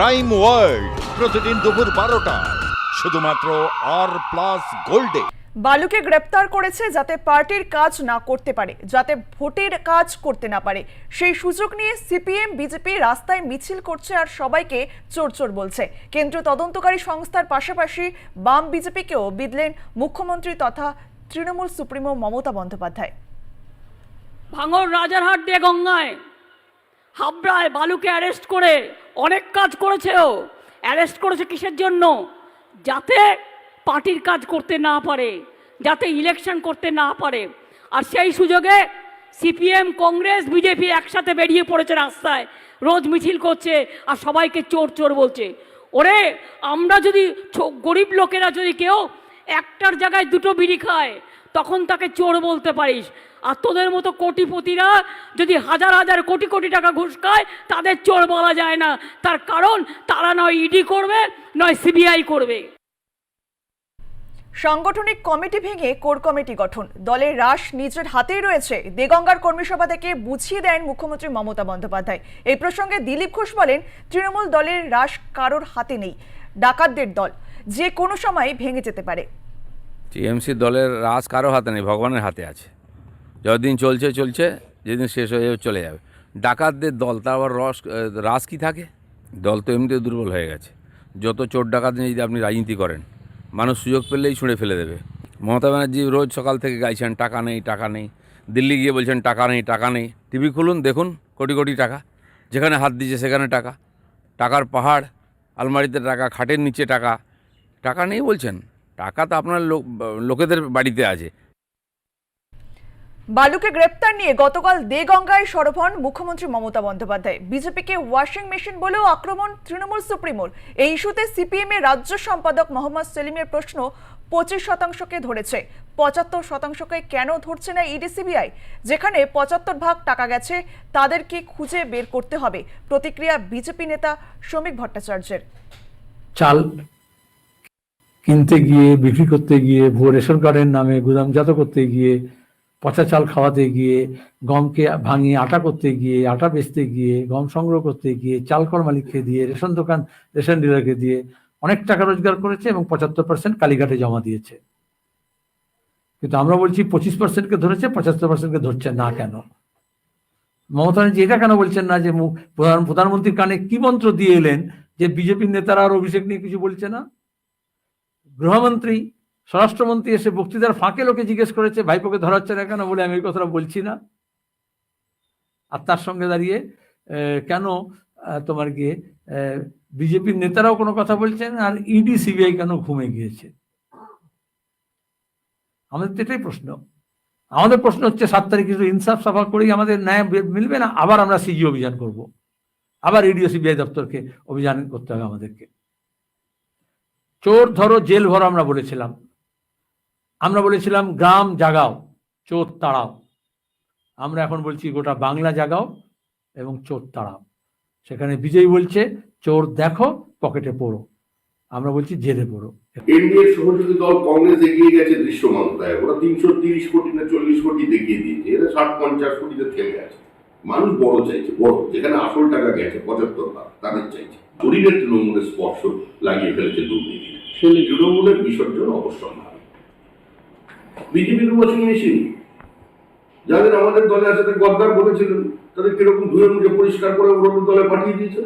Crime world প্রতিদিন দুপুর 12টায় শুধুমাত্র আর+ গোল্ডে। বালুকে গ্রেপ্তার করেছে যাতে পার্টির কাজ না করতে পারে, যাতে ভোটের কাজ করতে না পারে। সেই সুযোগ নিয়ে সিপিএম বিজেপি রাস্তায় মিছিল করছে আর সবাইকে চোর চোর বলছে। কেন্দ্রীয় তদন্তকারী সংস্থার পাশাপাশি বাম বিজেপিকেও বিঁধলেন মুখ্যমন্ত্রী তথা তৃণমূল সুপ্রিমো মমতা বন্দ্যোপাধ্যায়। ভাঙড় রাজারহাট দিয়ে গঙ্গায় হাবড়ায় বালুকে অ্যারেস্ট করে অনেক কাজ করেছে। ও অ্যারেস্ট করেছে কিসের জন্য? যাতে পার্টির কাজ করতে না পারে, যাতে ইলেকশন করতে না পারে। আর সেই সুযোগে সিপিএম কংগ্রেস বিজেপি একসাথে বেরিয়ে পড়েছে রাস্তায়, রোজ মিছিল করছে আর সবাইকে চোর চোর বলছে। ওরে, আমরা যদি গরিব লোকেরা যদি কেউ একটার জায়গায় দুটো বিড়ি খায় তখন তাকে চোর বলতে পারিস, আর তোদের মতো কোটিপতিরা যদি হাজার হাজার কোটি কোটি টাকা ঘুষ খায় তাদের চোর বলা যায় না। তার কারণ তারা নয় ইডি করবে, নয় সিবিআই করবে। সাংগঠনিক কমিটি ভেঙে কোর কমিটি গঠন, দলের হ্রাস নিজের হাতেই রয়েছে। দেগঙ্গার কর্মীসভা থেকে বুঝিয়ে দেন মুখ্যমন্ত্রী মমতা বন্দ্যোপাধ্যায়। এই প্রসঙ্গে দিলীপ ঘোষ বলেন, তৃণমূল দলের হ্রাস কারোর হাতে নেই, ডাকাতদের দল, যে কোনো সময় ভেঙে যেতে পারে। টিএমসি দলের রাজ কারো হাতে নেই, ভগবানের হাতে আছে। যতদিন চলছে চলছে, যেদিন শেষ হয়ে যাবে চলে যাবে। ডাকাতদের দল, তার আবার রাজ কি থাকে? দল তো এমনিতে দুর্বল হয়ে গেছে। যত চোর ডাকাত নিয়ে যদি আপনি রাজনীতি করেন, মানুষ সুযোগ পেলেই ছুঁড়ে ফেলে দেবে। মমতা ব্যানার্জি রোজ সকাল থেকে গাইছেন টাকা নেই টাকা নেই, দিল্লি গিয়ে বলছেন টাকা নেই টাকা নেই। টিভি খুলুন, দেখুন কোটি কোটি টাকা, যেখানে হাত দিচ্ছে সেখানে টাকা, টাকার পাহাড়, আলমারিতে টাকা, খাটের নিচে টাকা। টাকা নেই বলছেন, টাকা তো আপনার লোকেদের বাড়িতে আছে। বালুকে গ্রেপ্তার নিয়ে গতকাল দেগঙ্গায় সরব হন মুখ্যমন্ত্রী মমতা বন্দ্যোপাধ্যায়। বিজেপিকে ওয়াশিং মেশিন বলেও আক্রমণ তৃণমূল সুপ্রিমোর। এই ইস্যুতে সিপিএম এর রাজ্য সম্পাদক মোহাম্মদ সেলিমের প্রশ্ন, 25%কে ধরেছে, 75%কে কেন ধরছে না ইডি সিবিআই? যেখানে 75% টাকা গেছে তাদেরকে খুঁজে বের করতে হবে। প্রতিক্রিয়া বিজেপি নেতা শ্রমিক ভট্টাচার্যের। চাল কিনতে গিয়ে, বিক্রি করতে গিয়ে, ভুয়ো রেশন কার্ডের নামে গুদামজাত করতে গিয়ে, পচা চাল খাওয়াতে গিয়ে, গমকে ভাঙিয়ে আটা করতে গিয়ে, আটা বেচতে গিয়ে, গম সংগ্রহ করতে গিয়ে, চাল কল মালিককে দিয়ে, রেশন দোকান, রেশন ডিলারকে দিয়ে অনেক টাকা রোজগার করেছে এবং 75% কালীঘাটে জমা দিয়েছে। কিন্তু আমরা বলছি 25%কে ধরেছে, 75%কে ধরছে না কেন? মমতা ব্যানার্জি এটা কেন বলছেন না যে প্রধানমন্ত্রীর কানে কি মন্ত্র দিয়ে এলেন যে বিজেপির নেতারা আর অভিষেক নিয়ে কিছু বলছে না? গৃহমন্ত্রী, স্বরাষ্ট্রমন্ত্রী এসে বক্তৃতার ফাঁকে লোকে জিজ্ঞেস করেছে ভাইপোকে ধরা হচ্ছে না কেন, বলে আমি এই কথাটা বলছি না। আর তার সঙ্গে দাঁড়িয়ে কেন তোমার গিয়ে বিজেপির নেতারাও কোনো কথা বলছেন, আর ইডি সিবিআই কেন ঘুমে গিয়েছে? আমাদের তো এটাই প্রশ্ন। আমাদের প্রশ্ন হচ্ছে 7 তারিখ কিন্তু ইনসাফ সাফা করেই আমাদের ন্যায় মিলবে না, আবার আমরা সিজি অভিযান করব, আবার ইডি সিবিআই দপ্তরকে অভিযান করতে হবে আমাদেরকে। চোর ধরো জেল ভরো আমরা বলেছিলাম গ্রাম জাগাও, চোর তাড়াও। আমরা এখন বলছি গোটা বাংলা জাগাও এবং চোর তাড়াও। সেখানে বিজয় বলছে চোর দেখো পকেটে পড়ো, আমরা বলছি জেলে পড়ো। এনডিএর সহযোগী দল কংগ্রেস এগিয়ে গেছে দৃশ্যমানতায়। ওরা 330 কোটি না 40 কোটি দেখিয়ে দিয়েছে, এরা 60-50 কোটিতে থেমে আছে। মানুষ বড় চাইছে, বড়, যেখানে আসল টাকা গেছে 75 তাদের চাইছে। শরীরের তৃণমূলের স্পর্শ লাগিয়ে ফেলেছে দুর্নীতি, সেই তৃণমূলের বিসর্জন অবসম্ভাবী। বিজেপির ওয়াশিং মেশিন, যাদের আমাদের দলে আছে গদ্দার বলেছিলেন, তাদের কিরকম ধুয়ে মুখে পরিষ্কার করে ওর দলে পাঠিয়ে দিয়েছে।